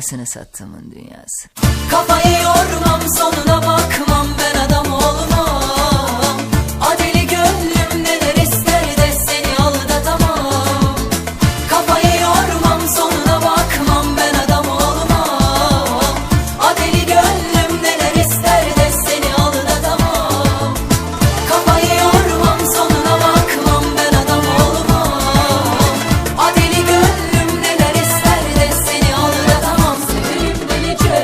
Anasını sattığımın dünyası. Kafayı yormam, sonuna bakmam, ben adam olmam. Adeli gönlüm neler ister de seni aldatamam. Kafayı yormam, sonuna bakmam, ben adam olmam. Adeli gönlüm neler ister de seni aldatamam. Kafayı yormam, sonuna bakmam, ben adam olmam. Adeli gönlüm neler ister de seni aldatamam. Severim delice,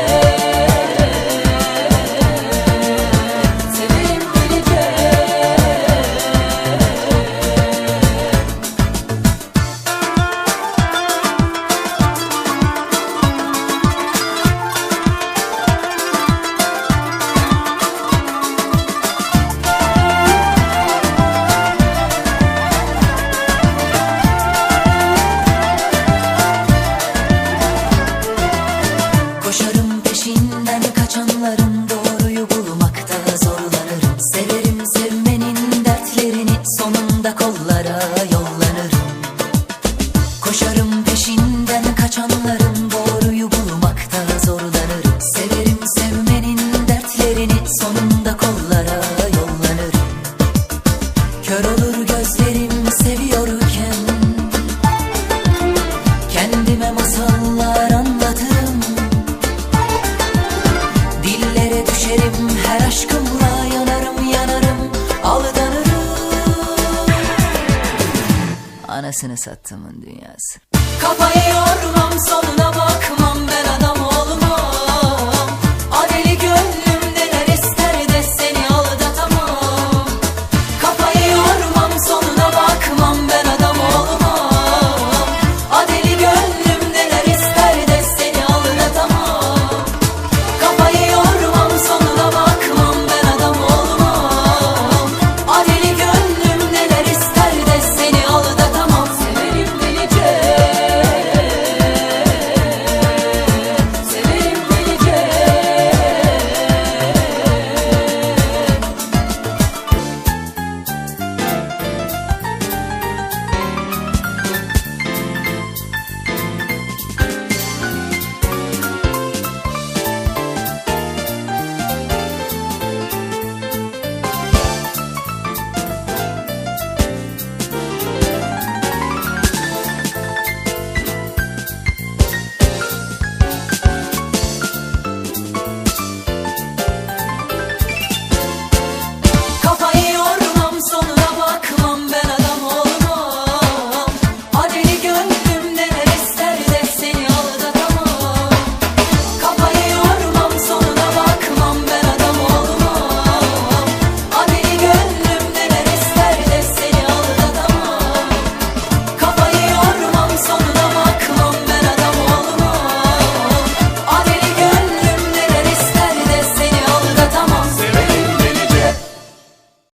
severim delice. Koşarım peşinden kaçanların, doğruyu bulmakta zorlanırım. Severim sevmenin dertlerini, sonunda kollara yollanırım. Koşarım peşinden kaçanların, doğruyu bulmakta zorlanırım. Severim sevmenin dertlerini, sonunda kollara yollanırım. Kör olur gözlerim seviyorken, kendime masallar anlatırım. Dillere düşerim, her aşkımla yanarım yanarım, aldanırım. Anasını sattığımın dünyası. Kafayı yormam, sonuna bakmam, ben adam